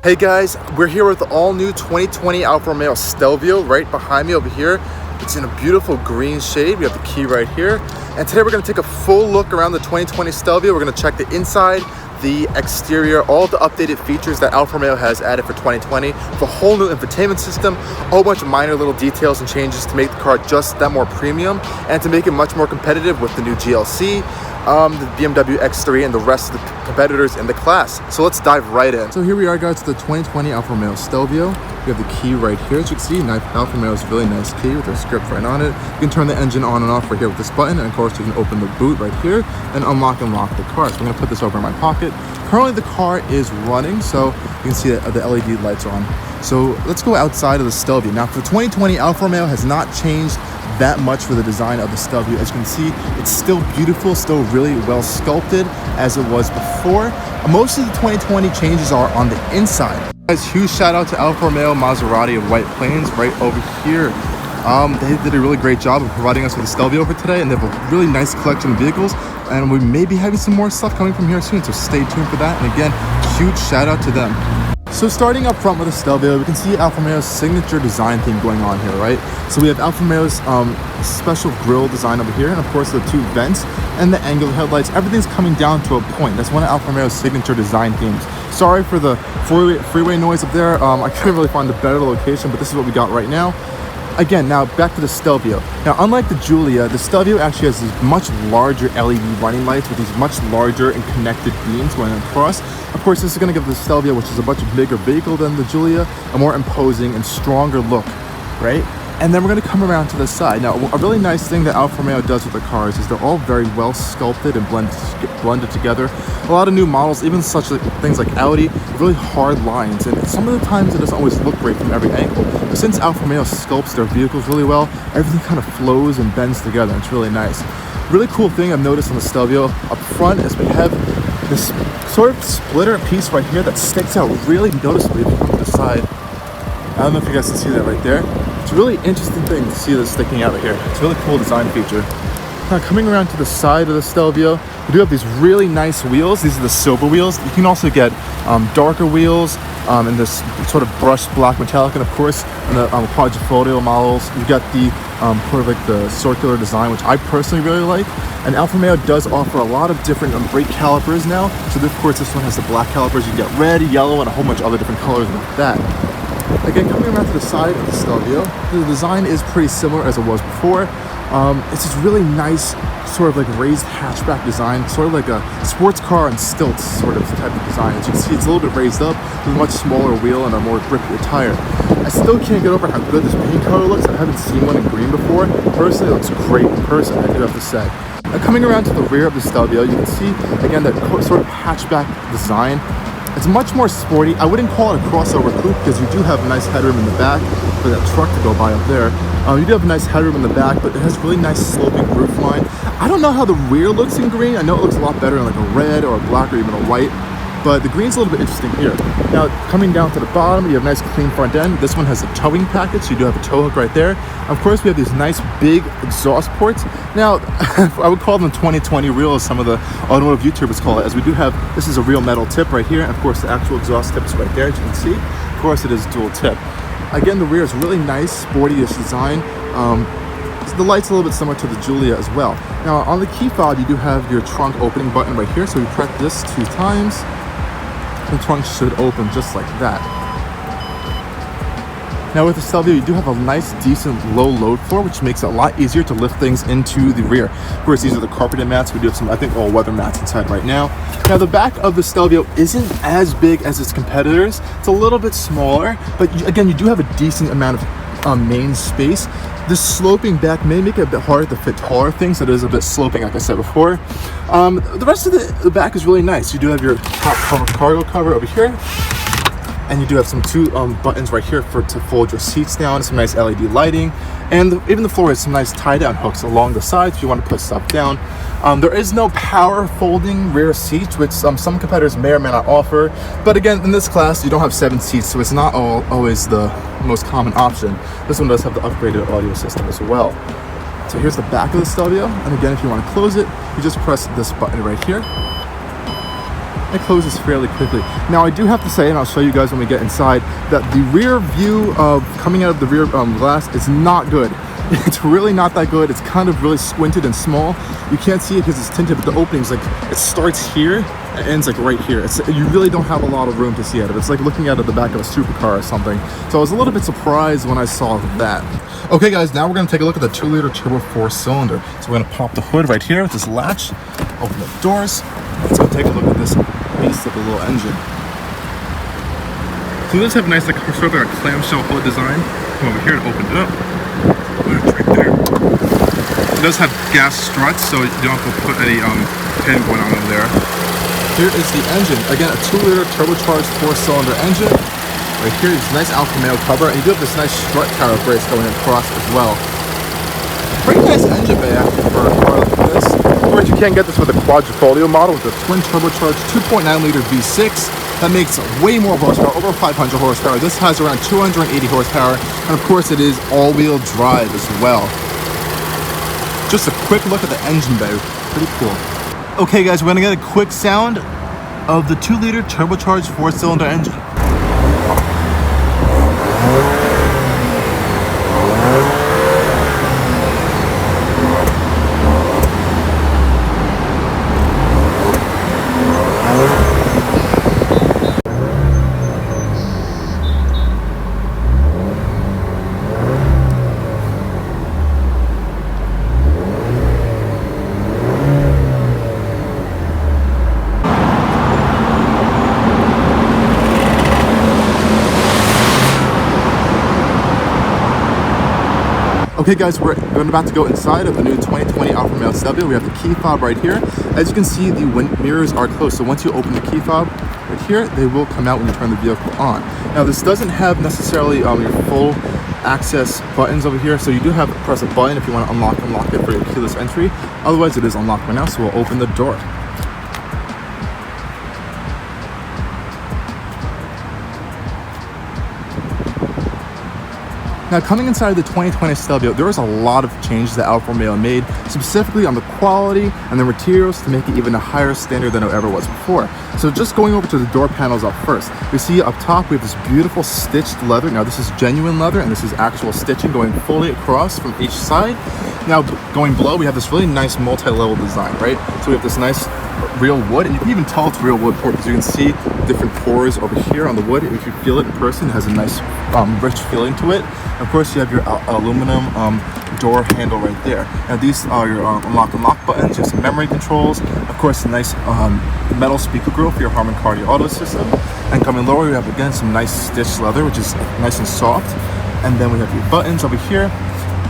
Hey guys, we're here with the all-new 2020 Alfa Romeo Stelvio right behind me over here. It's in a beautiful green shade. We have the key right here. And today we're going to take a full look around the 2020 Stelvio. We're going to check the inside, the exterior, all the updated features that Alfa Romeo has added for 2020. The whole new infotainment system, a whole bunch of minor little details and changes to make the car just that more premium and to make it much more competitive with the new GLC, the BMW X3 and the rest of the competitors in the class. So let's dive right in. So here we are, guys, to the 2020 Alfa Romeo Stelvio. We have the key right here. As you can see, Alfa Romeo's really nice key with their script right on it. You can turn the engine on and off right here with this button, and of course you can open the boot right here and unlock and lock the car. So I'm going to put this over in my pocket. Currently the car is running, so you can see that the LED lights are on. So let's go outside of the Stelvio. Now for 2020, Alfa Romeo has not changed that much for the design of the Stelvio. As you can see, it's still beautiful, still really well sculpted as it was before. Most of the 2020 changes are on the inside. Guys, huge shout out to Alfa Romeo Maserati of White Plains right over here. They did a really great job of providing us with a Stelvio for today, and they have a really nice collection of vehicles, and we may be having some more stuff coming from here soon, so stay tuned for that. And again, huge shout out to them. So starting up front with the Stelvio, we can see Alfa Romeo's signature design theme going on here, right? So we have Alfa Romeo's special grille design over here, and of course the two vents and the angular headlights. Everything's coming down to a point. That's one of Alfa Romeo's signature design themes. Sorry for the freeway noise up there. I couldn't really find a better location, but this is what we got right now. Again, now back to the Stelvio. Now, unlike the Giulia, the Stelvio actually has these much larger LED running lights with these much larger and connected beams going across. Of course, this is going to give the Stelvio, which is a much bigger vehicle than the Giulia, a more imposing and stronger look, right? And then we're going to come around to the side. Now, a really nice thing that Alfa Romeo does with the cars is they're all very well sculpted and blended together. A lot of new models, even such things like Audi, really hard lines. And some of the times it doesn't always look great from every angle. But since Alfa Romeo sculpts their vehicles really well, everything kind of flows and bends together. It's really nice. Really cool thing I've noticed on the Stelvio up front is we have this sort of splitter piece right here that sticks out really noticeably if you come to the side. I don't know if you guys can see that right there. It's a really interesting thing to see this sticking out right here. It's a really cool design feature. Now coming around to the side of the Stelvio, we do have these really nice wheels. These are the silver wheels. You can also get darker wheels in this sort of brushed black metallic, and of course in the quadrifoglio models, you got the sort of like the circular design, which I personally really like. And Alfa Romeo does offer a lot of different brake calipers now. So of course this one has the black calipers. You get red, yellow, and a whole bunch of other different colors like that. Again, coming around to the side of the Stelvio, the design is pretty similar as it was before. It's this really nice sort of like raised hatchback design, sort of like a sports car on stilts sort of type of design. As you can see, it's a little bit raised up with a much smaller wheel and a more grippier tire. I still can't get over how good this paint color looks. I haven't seen one in green before. Personally, it looks great in person, I do have to say. Now, coming around to the rear of the Stelvio, you can see, again, that sort of hatchback design. It's much more sporty. I wouldn't call it a crossover coupe because you do have a nice headroom in the back for that truck to go by up there. You do have a nice headroom in the back, but it has really nice sloping roof line. I don't know how the rear looks in green. I know it looks a lot better in like a red or a black or even a white, but the green's a little bit interesting here. Now, coming down to the bottom, you have a nice clean front end. This one has a towing package, so you do have a tow hook right there. Of course, we have these nice big exhaust ports. Now, I would call them 2020 real, as some of the automotive YouTubers call it, as we do have, this is a real metal tip right here, and of course the actual exhaust tip is right there, as you can see. Of course, it is dual tip. Again, the rear is really nice, sporty-ish design. The light's a little bit similar to the Giulia as well. Now, on the key fob, you do have your trunk opening button right here, so you press this 2 times. The trunk should open just like that. Now with the Stelvio, you do have a nice, decent low load floor, which makes it a lot easier to lift things into the rear. Of course, these are the carpeted mats. We do have some, I think, all-weather mats inside right now. Now the back of the Stelvio isn't as big as its competitors. It's a little bit smaller, but again, you do have a decent amount of main space. This sloping back may make it a bit harder to fit taller things, so it is a bit sloping, like I said before. The rest of the back is really nice. You do have your top cargo cover over here, and you do have some 2 buttons right here to fold your seats down, some nice LED lighting, and even the floor has some nice tie-down hooks along the sides if you want to put stuff down. There is no power folding rear seats, which some competitors may or may not offer, but again, in this class you don't have 7 seats, so it's not always the most common option. This one does have the upgraded audio system as well. So here's the back of the Stelvio, and again, if you want to close it, you just press this button right here. it closes fairly quickly. Now I do have to say, and I'll show you guys when we get inside, that the rear view of coming out of the rear glass is not good. It's really not that good. It's kind of really squinted and small. You can't see it because it's tinted, but the opening's like, it starts here and ends like right here. You really don't have a lot of room to see out of it. It's like looking out of the back of a supercar or something. So I was a little bit surprised when I saw that. Okay guys, now we're gonna take a look at the 2-liter turbo 4-cylinder. So we're gonna pop the hood right here with this latch, open the doors. Let's go take a look at this beast of a little engine. So it does have a nice, like, sort of like a clamshell hood design. Come over here to open it up. Right there. It does have gas struts, so you don't have to put any pin going on in there. Here is the engine. Again, a 2-liter turbocharged 4-cylinder engine. Right here is nice Alfa Romeo cover, and you do have this nice strut tower brace going across as well. Pretty nice engine bay actually for a car like this. Of course, you can't get this with a quadrifoglio model with a twin turbocharged 2.9-liter V6. That makes way more horsepower, over 500 horsepower. This has around 280 horsepower, and of course it is all-wheel drive as well. Just a quick look at the engine bay, pretty cool. Okay guys, we're gonna get a quick sound of the 2-liter turbocharged 4-cylinder engine. Okay guys, we're about to go inside of the new 2020 Alfa Romeo Stelvio. We have the key fob right here. As you can see, the mirrors are closed, so once you open the key fob right here, they will come out when you turn the vehicle on. Now this doesn't have necessarily your full access buttons over here, so you do have to press a button if you want to unlock it for your keyless entry. Otherwise it is unlocked right now, so we'll open the door. Now, coming inside the 2020 Stelvio, there was a lot of changes that Alfa Romeo made, specifically on the quality and the materials to make it even a higher standard than it ever was before. So just going over to the door panels up first, we see up top we have this beautiful stitched leather. Now this is genuine leather, and this is actual stitching going fully across from each side. Now going below, we have this really nice multi-level design, right? So we have this nice real wood, and you can even tell it's real wood because you can see different pores over here on the wood. If you feel it in person, it has a nice rich feeling to it. Of course, you have your aluminum door handle right there. Now these are your unlock and lock buttons. You have some memory controls. Of course, a nice metal speaker grill for your Harman Kardon auto system. And coming lower, we have again some nice stitched leather, which is nice and soft. And then we have your buttons over here.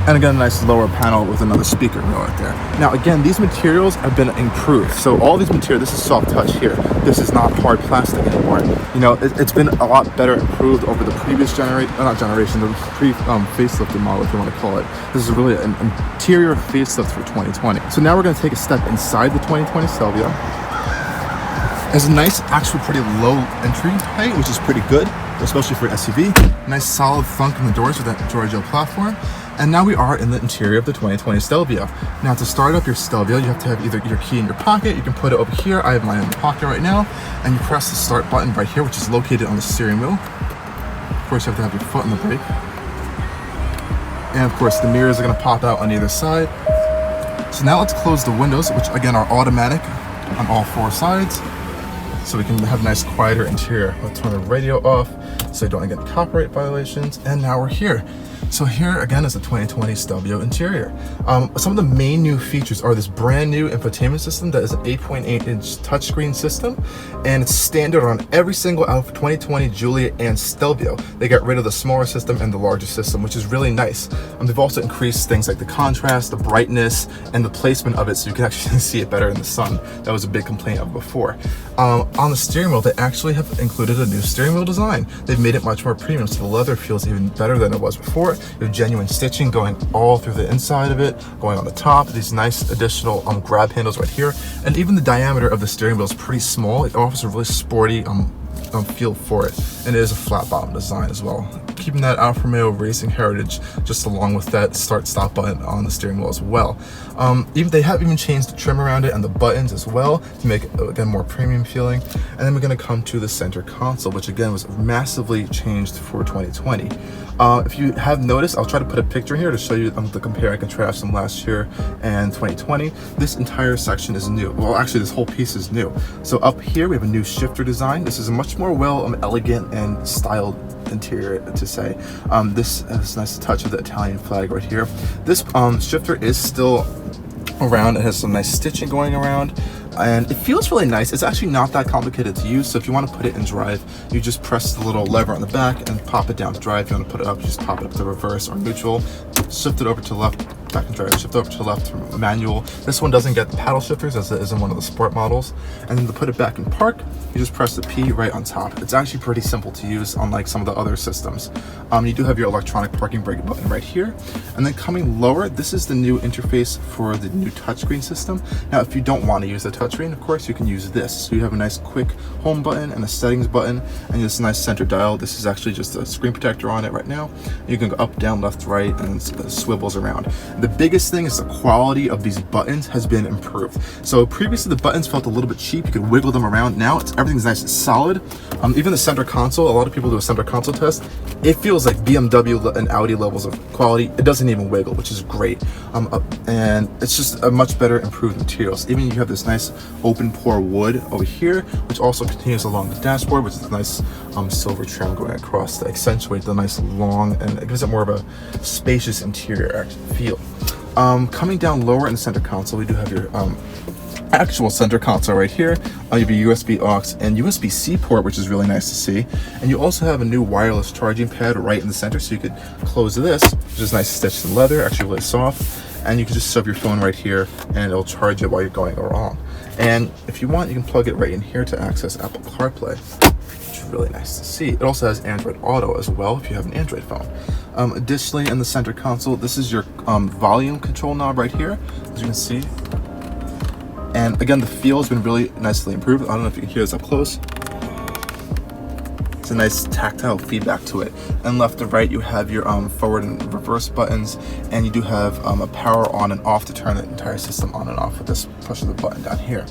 And again, a nice lower panel with another speaker grill right there. Now again, these materials have been improved. So all these materials, this is soft touch here. This is not hard plastic anymore. You know, it's been a lot better improved over the previous facelift model, if you want to call it. This is really an interior facelift for 2020. So now we're going to take a step inside the 2020 Stelvio. There's a nice, actually pretty low entry height, which is pretty good, especially for an SUV. Nice solid thunk in the doors with that Giorgio platform. And now we are in the interior of the 2020 Stelvio. Now to start up your Stelvio, you have to have either your key in your pocket, you can put it over here. I have mine in the pocket right now. And you press the start button right here, which is located on the steering wheel. Of course, you have to have your foot on the brake. And of course, the mirrors are gonna pop out on either side. So now let's close the windows, which again are automatic on all 4 sides. So we can have a nice quieter interior. We'll turn the radio off so you don't get copyright violations. And now we're here. So here again is the 2020 Stelvio interior. Some of the main new features are this brand new infotainment system that is an 8.8-inch touchscreen system, and it's standard on every single Alfa 2020, Giulia, and Stelvio. They got rid of the smaller system and the larger system, which is really nice. They've also increased things like the contrast, the brightness, and the placement of it so you can actually see it better in the sun. That was a big complaint of before. On the steering wheel, they actually have included a new steering wheel design. They've made it much more premium, so the leather feels even better than it was before. You have genuine stitching going all through the inside of it, going on the top, these nice additional grab handles right here. And even the diameter of the steering wheel is pretty small. It offers a really sporty feel for it. And it is a flat bottom design as well. keeping that Alfa Romeo racing heritage, just along with that start-stop button on the steering wheel as well. They have even changed the trim around it and the buttons as well to make it, again, more premium feeling. And then we're going to come to the center console, which again was massively changed for 2020. If you have noticed, I'll try to put a picture here to show you the compare and contrast from last year and 2020. This entire section is new. Well, actually, this whole piece is new. So up here, we have a new shifter design. This is a much more elegant and styled interior, to say. This has a nice touch of the Italian flag right here. This shifter is still around. It has some nice stitching going around, and it feels really nice. It's actually not that complicated to use. So if you want to put it in drive, you just press the little lever on the back and pop it down to drive. If you want to put it up, you just pop it up to reverse or neutral, shift it over to the left, back and drive, shift over to the left for manual. This one doesn't get the paddle shifters as it is in one of the sport models. And then to put it back in park, you just press the P right on top. It's actually pretty simple to use, unlike some of the other systems. You do have your electronic parking brake button right here. And then coming lower, this is the new interface for the new touchscreen system. Now, if you don't want to use the touchscreen, of course, you can use this. So you have a nice quick home button and a settings button, and this nice center dial. This is actually just a screen protector on it right now. You can go up, down, left, right, and it swivels around. The biggest thing is the quality of these buttons has been improved. So previously the buttons felt a little bit cheap. You could wiggle them around. Now everything's nice and solid. Even the center console, a lot of people do a center console test. It feels like BMW and Audi levels of quality. It doesn't even wiggle, which is great. And it's just a much better improved materials. Even you have this nice open pore wood over here, which also continues along the dashboard, which is a nice silver trim going across to accentuate the nice long, and it gives it more of a spacious interior feel. Coming down lower in the center console, we do have your actual center console right here. You have your USB aux and USB-C port, which is really nice to see. And you also have a new wireless charging pad right in the center, so you could close this, which is nice stitched in leather, actually really soft. And you can just shove your phone right here and it'll charge it while you're going along. And if you want, you can plug it right in here to access Apple CarPlay, which is really nice to see. It also has Android Auto as well if you have an Android phone. Additionally, in the center console, this is your volume control knob right here, as you can see. And again, the feel has been really nicely improved. I don't know if you can hear this up close. It's a nice tactile feedback to it. And left to right, you have your forward and reverse buttons, and you do have a power on and off to turn the entire system on and off with this push of the button down here.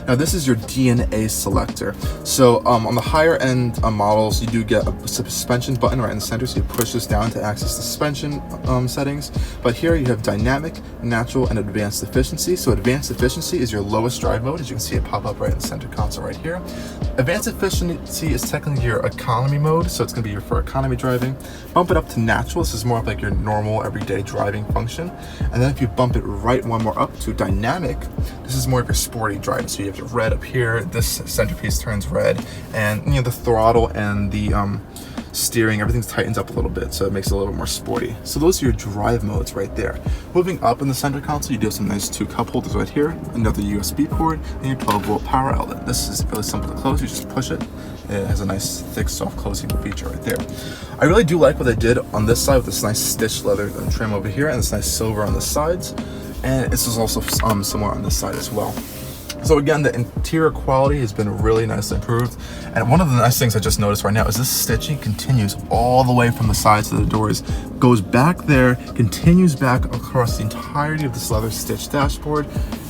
Now this is your DNA selector. So on the higher end models, you do get a suspension button right in the center, so you push this down to access the suspension settings. But here you have dynamic, natural, and advanced efficiency. So advanced efficiency is your lowest drive mode, as you can see it pop up right in the center console right here. Advanced efficiency is technically your economy mode, so it's going to be for economy driving. Bump it up to natural. This is more of like your normal everyday driving function. And then if you bump it right one more up to dynamic, this is more of your sporty driving. So you have your red up here, this centerpiece turns red, and you know, the throttle and the steering, everything tightens up a little bit, so it makes it a little more sporty. So those are your drive modes right there. Moving up in the center console, you do have some nice two cup holders right here, another USB port, and your 12-volt power outlet. This is really simple to close. You just push it. It has a nice thick soft closing feature right there. I really do like what they did on this side with this nice stitched leather trim over here and this nice silver on the sides, and this is also somewhere on this side as well. So again, the interior quality has been really nicely improved. And one of the nice things I just noticed right now is this stitching continues all the way from the sides to the doors, goes back there, continues back across the entirety of this leather stitched dashboard,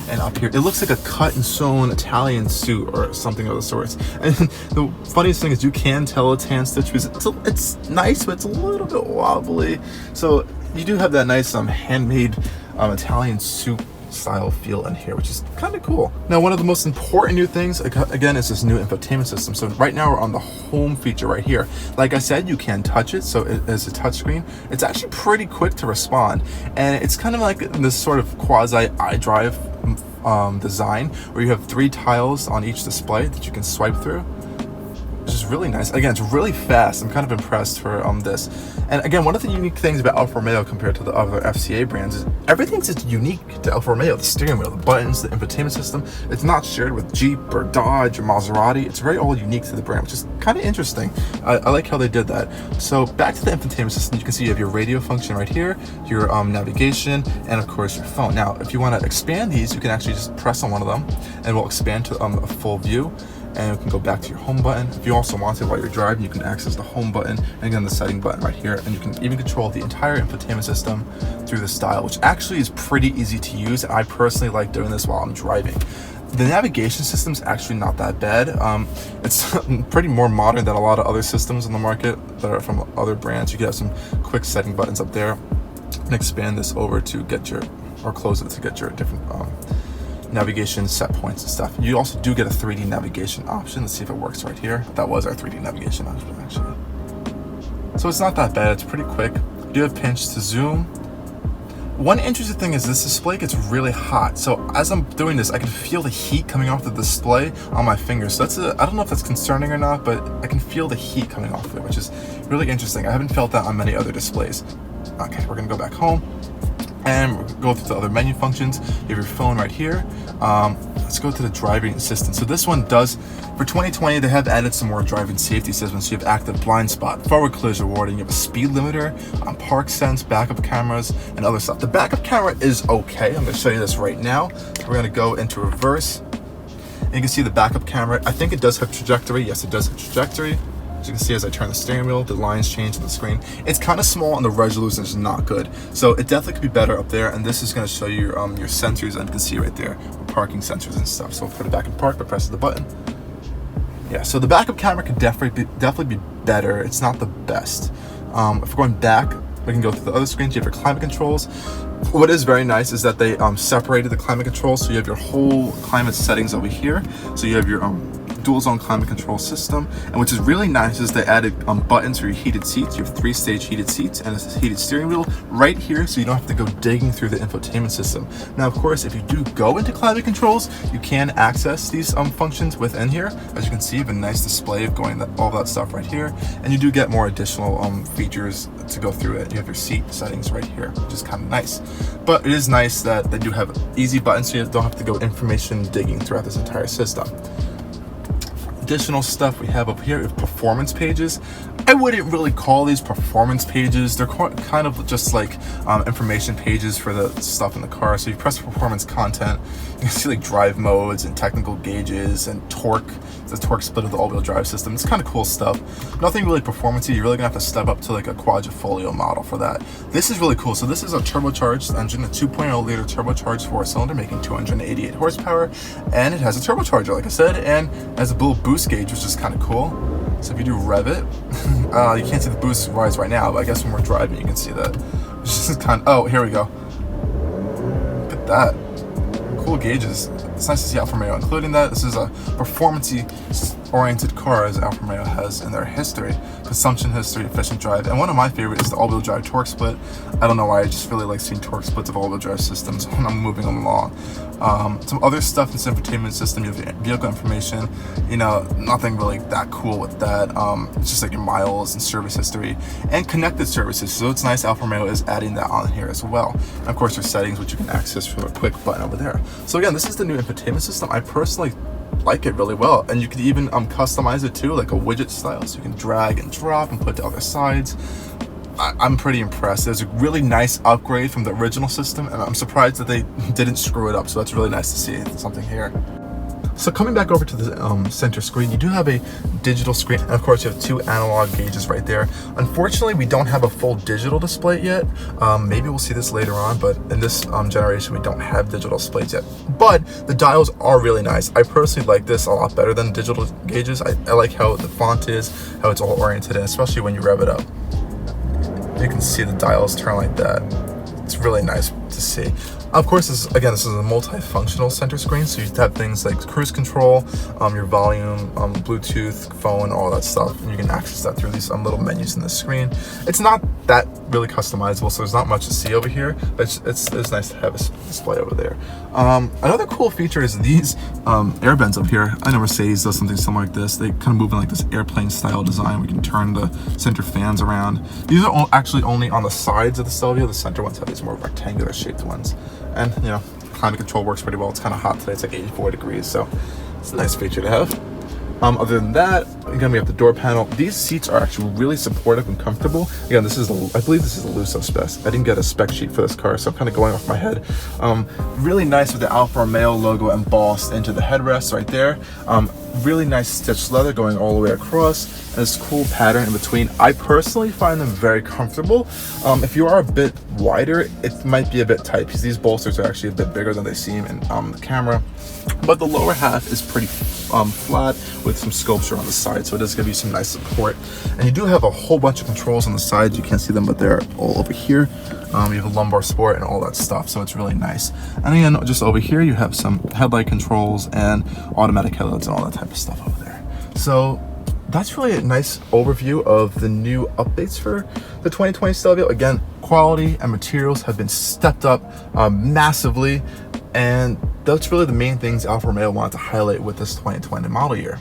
and up here. It looks like a cut and sewn Italian suit or something of the sorts. And the funniest thing is you can tell it's hand stitched because it's nice, but it's a little bit wobbly. So you do have that nice handmade Italian suit style feel in here, which is kind of cool. Now, one of the most important new things, again, is this new infotainment system. So right now we're on the home feature right here. Like I said, you can touch it, so it is a touchscreen. It's actually pretty quick to respond, and it's kind of like this sort of quasi iDrive design, where you have 3 tiles on each display that you can swipe through, which is really nice. Again, it's really fast. I'm kind of impressed for this. And again, one of the unique things about Alfa Romeo compared to the other FCA brands is everything's just unique to Alfa Romeo. The steering wheel, the buttons, the infotainment system. It's not shared with Jeep or Dodge or Maserati. It's very all unique to the brand, which is kind of interesting. I like how they did that. So back to the infotainment system, you can see you have your radio function right here, your navigation, and of course your phone. Now, if you want to expand these, you can actually just press on one of them and it will expand to a full view. and you can go back to your home button. If you also want to, while you're driving, you can access the home button and again the setting button right here, and you can even control the entire infotainment system through this dial, which actually is pretty easy to use. I personally like doing this while I'm driving. The navigation system is actually not that bad. It's pretty more modern than a lot of other systems on the market that are from other brands. You can have some quick setting buttons up there, and expand this over to get your, or close it to get your different navigation set points and stuff. You also do get a 3D navigation option. Let's see if it works right here. That was our 3D navigation option actually. So it's not that bad. It's pretty quick. You do have pinch to zoom. One interesting thing is this display gets really hot. So as I'm doing this, I can feel the heat coming off the display on my fingers. So that's I don't know if that's concerning or not, but I can feel the heat coming off of it, which is really interesting. I haven't felt that on many other displays. Okay, we're gonna go back home and we'll go through the other menu functions. You have your phone right here. Let's go to the driving assistant. So this one does, for 2020, they have added some more driving safety systems. So you have active blind spot, forward collision warning, you have a speed limiter, park sense, backup cameras, and other stuff. The backup camera is okay. I'm gonna show you this right now. We're gonna go into reverse. And you can see the backup camera. I think it does have trajectory. Yes, it does have trajectory. As you can see, as I turn the steering wheel, the lines change on the screen. It's kind of small and the resolution is not good. So it definitely could be better up there. And this is going to show you your sensors, and you can see right there, parking sensors and stuff. So we'll put it back in park by pressing the button. Yeah, so the backup camera could definitely be better. It's not the best. If we're going back, we can go through the other screens. You have your climate controls. What is very nice is that they separated the climate controls. So you have your whole climate settings over here. So you have your dual zone climate control system, and which is really nice is they added buttons for your heated seats. You have 3-stage heated seats and a heated steering wheel right here, so you don't have to go digging through the infotainment system. Now, of course, if you do go into climate controls, you can access these functions within here. As you can see, you have a nice display of going all that stuff right here, and you do get more additional features to go through it. You have your seat settings right here, which is kind of nice. But it is nice that they do have easy buttons, so you don't have to go information digging throughout this entire system. Additional stuff we have up here is performance pages. I wouldn't really call these performance pages. They're kind of just like information pages for the stuff in the car. So you press performance content, you can see like drive modes and technical gauges and torque, the torque split of the all-wheel drive system. It's kind of cool stuff. Nothing really performance-y. You're really gonna have to step up to like a quadrifolio model for that. This is really cool. So this is a turbocharged engine, a 2.0 liter turbocharged 4-cylinder making 288 horsepower, and it has a turbocharger, like I said, and has a little boost gauge, which is kind of cool. So if you do rev it, you can't see the boost rise right now, but I guess when we're driving, you can see that. Which is kind of, oh, here we go. Look at that. Cool gauges. It's nice to see Alfa Romeo including that. This is a performance-y oriented car as Alfa Romeo has in their history. Consumption history, efficient drive. And one of my favorites is the all-wheel drive torque split. I don't know why, I just really like seeing torque splits of all-wheel drive systems when I'm moving them along. Some other stuff in this infotainment system, you have vehicle information, you know, nothing really that cool with that. It's just like your miles and service history and connected services. So it's nice Alfa Romeo is adding that on here as well. And of course your settings, which you can access from a quick button over there. So again, this is the new infotainment system. I personally like it really well, and you can even customize it too, like a widget style, so you can drag and drop and put to other sides. I'm pretty impressed. There's a really nice upgrade from the original system, and I'm surprised that they didn't screw it up, so that's really nice to see something here. So coming back over to the center screen, you do have a digital screen, and of course you have 2 analog gauges right there. Unfortunately, we don't have a full digital display yet. Maybe we'll see this later on, but in this generation, we don't have digital displays yet. But the dials are really nice. I personally like this a lot better than digital gauges. I like how the font is, how it's all oriented, and especially when you rev it up. You can see the dials turn like that. It's really nice to see. Of course, this is a multifunctional center screen, so you have things like cruise control, your volume, Bluetooth, phone, all that stuff, and you can access that through these little menus in the screen. It's not that really customizable, so there's not much to see over here, but it's nice to have a display over there. Another cool feature is these air vents up here. I know Mercedes does something similar like this. They kind of move in like this airplane style design. We can turn the center fans around. These are actually only on the sides of the Stelvio. The center ones have these more rectangular shaped ones. And you know, climate control works pretty well. It's kind of hot today. It's like 84 degrees, so it's a nice feature to have. Other than that, again, we have the door panel. These seats are actually really supportive and comfortable. Again, this is, I believe this is a Lusso spec. I didn't get a spec sheet for this car, so I'm kind of going off my head. Really nice with the Alfa Romeo logo embossed into the headrest right there. Really nice stitched leather going all the way across, and this cool pattern in between. I personally find them very comfortable. If you are a bit wider, it might be a bit tight because these bolsters are actually a bit bigger than they seem in the camera. But the lower half is pretty flat with some sculpture on the side, so it does give you some nice support. And you do have a whole bunch of controls on the sides. You can't see them, but they're all over here. You have a lumbar support and all that stuff, so it's really nice. And again, just over here you have some headlight controls and automatic headlights and all that type of stuff over there. So that's really a nice overview of the new updates for the 2020 Stelvio. Again, quality and materials have been stepped up massively, and that's really the main things Alfa Romeo wanted to highlight with this 2020 model year.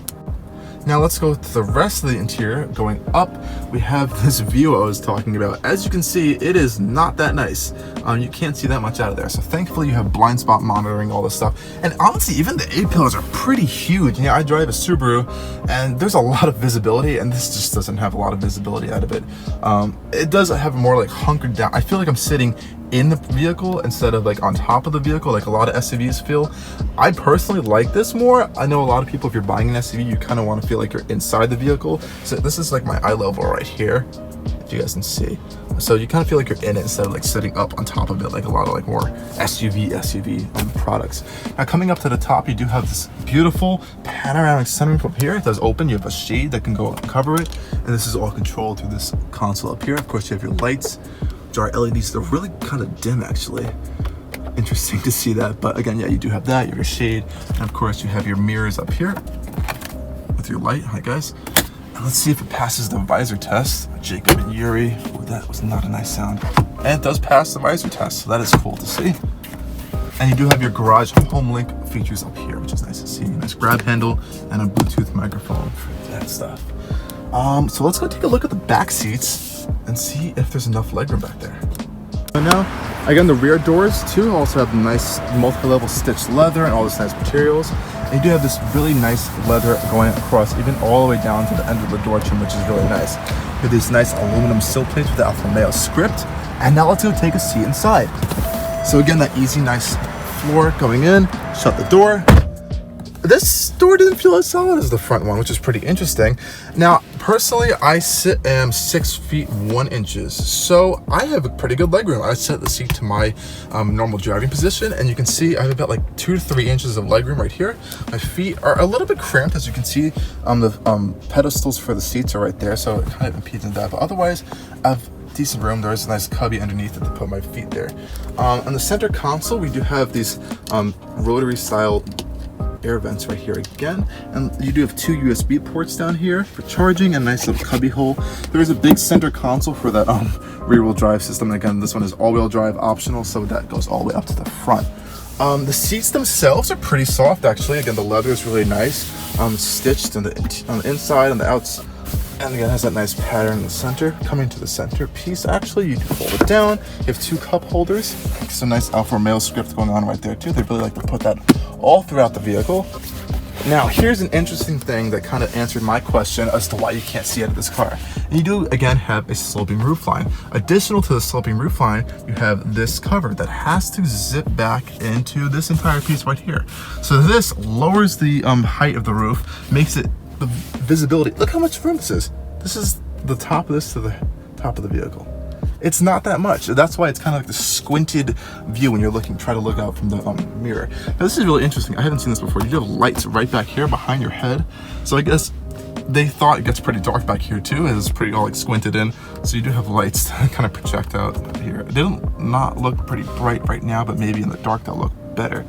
Now let's go to the rest of the interior. Going up, we have this view I was talking about. As you can see, it is not that nice. You can't see that much out of there. So thankfully you have blind spot monitoring, all this stuff. And honestly, even the A-pillars are pretty huge. You know, I drive a Subaru and there's a lot of visibility, and this just doesn't have a lot of visibility out of it. It does have more like hunkered down. I feel like I'm sitting in the vehicle instead of like on top of the vehicle like a lot of SUVs feel. I personally like this more. I know a lot of people, if you're buying an SUV, you kind of want to feel like you're inside the vehicle. So this is like my eye level right here, if you guys can see. So you kind of feel like you're in it instead of like sitting up on top of it like a lot of like more SUV products. Now coming up to the top, you do have this beautiful panoramic sunroof up here. It does open. You have a shade that can go and cover it, and this is all controlled through this console up here. Of course, you have your lights, which are LEDs. They're really kind of dim actually. Interesting to see that, but again, yeah, you do have that. You have your shade, and of course you have your mirrors up here with your light. Hi guys. And let's see if it passes the visor test. Jacob and Yuri. Oh, that was not a nice sound. And it does pass the visor test, so that is cool to see. And you do have your garage home link features up here, which is nice to see. A nice grab handle and a Bluetooth microphone for that stuff. So let's go take a look at the back seats and see if there's enough legroom back there. So now, again, the rear doors too also have nice multi-level stitched leather and all this nice materials. And you do have this really nice leather going across, even all the way down to the end of the door trim, which is really nice. You have these nice aluminum sill plates with the Alfa Romeo script. And now let's go take a seat inside. So again, that easy, nice floor going in, shut the door. This door didn't feel as solid as the front one, which is pretty interesting. Now, personally, I am 6 feet 1 inches, so I have a pretty good legroom. I set the seat to my normal driving position, and you can see I have about like 2 to 3 inches of legroom right here. My feet are a little bit cramped, as you can see. The pedestals for the seats are right there, so it kind of impedes in that. But otherwise, I have decent room. There's a nice cubby underneath it to put my feet there. On the center console, we do have these rotary style air vents right here again, and you do have 2 USB ports down here for charging and a nice little cubby hole. There is a big center console for that rear-wheel drive system. And again, this one is all-wheel drive optional, so that goes all the way up to the front. The seats themselves are pretty soft actually. Again, the leather is really nice, stitched on the inside and the outs. And again, it has that nice pattern in the center. Coming to the center piece, actually, you can fold it down. You have 2 cup holders. Some nice Alfa Romeo script going on right there too. They really like to put that all throughout the vehicle. Now, here's an interesting thing that kind of answered my question as to why you can't see out of this car. And you do, again, have a sloping roofline. Additional to the sloping roofline, you have this cover that has to zip back into this entire piece right here. So this lowers the height of the roof, makes it the visibility. Look how much room this is. This is the top of this to the top of the vehicle. It's not that much. That's why it's kind of like the squinted view when you're try to look out from the mirror. Now this is really interesting. I haven't seen this before. You do have lights right back here behind your head. So I guess they thought it gets pretty dark back here too. It's pretty all like squinted in. So you do have lights that kind of project out here. They don't not look pretty bright right now, but maybe in the dark they'll look better.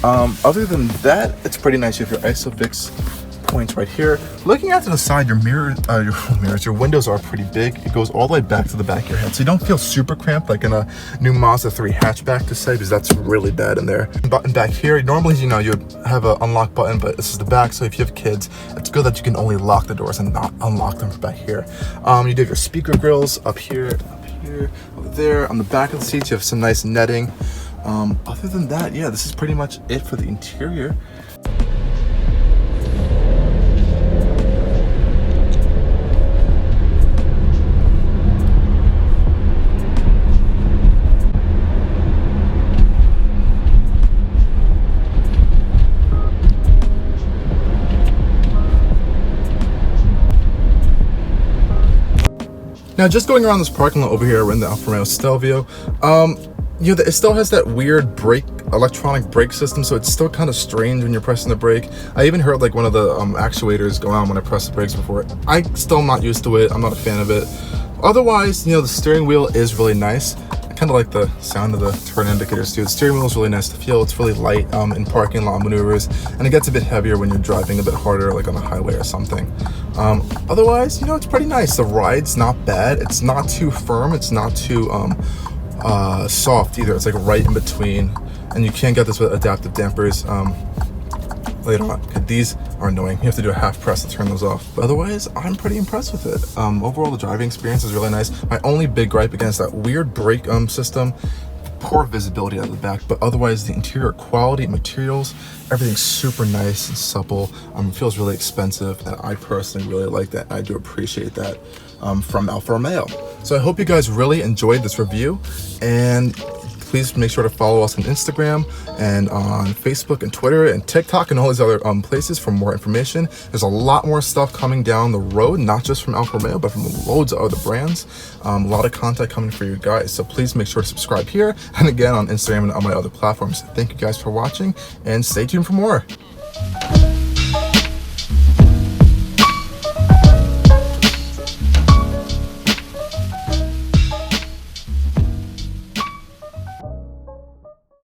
Other than that, it's pretty nice. You have your ISOFIX points right here. Looking out to the side, your windows are pretty big. It goes all the way back to the back of your head, so you don't feel super cramped like in a new Mazda 3 hatchback to say, because that's really bad in there. Button back here, normally you would have an unlock button, but this is the back, so if you have kids, it's good that you can only lock the doors and not unlock them from back here. You do have your speaker grills up here, over there. On the back of the seats, you have some nice netting. Other than that, yeah, this is pretty much it for the interior. Now, just going around this parking lot over here, we're in the Alfa Romeo Stelvio. You know, it still has that weird electronic brake system, so it's still kind of strange when you're pressing the brake. I even heard like one of the actuators go on when I press the brakes before. I'm still not used to it. I'm not a fan of it. Otherwise, you know, the steering wheel is really nice. I kind of like the sound of the turn indicators too. The steering wheel is really nice to feel. It's really light in parking lot maneuvers, and it gets a bit heavier when you're driving a bit harder, like on the highway or something. Otherwise, you know, it's pretty nice. The ride's not bad. It's not too firm. It's not too soft either. It's like right in between, and you can't get this with adaptive dampers later on. These are annoying. You have to do a half press to turn those off. But otherwise, I'm pretty impressed with it. Overall, the driving experience is really nice. My only big gripe against that weird brake system, poor visibility out of the back, but otherwise the interior quality, materials, everything's super nice and supple. It feels really expensive, and I personally really like that. I do appreciate that from Alfa Romeo. So I hope you guys really enjoyed this review, and please make sure to follow us on Instagram and on Facebook and Twitter and TikTok and all these other places for more information. There's a lot more stuff coming down the road, not just from Alfa Romeo, but from loads of other brands. A lot of content coming for you guys. So please make sure to subscribe here and again on Instagram and on my other platforms. Thank you guys for watching, and stay tuned for more.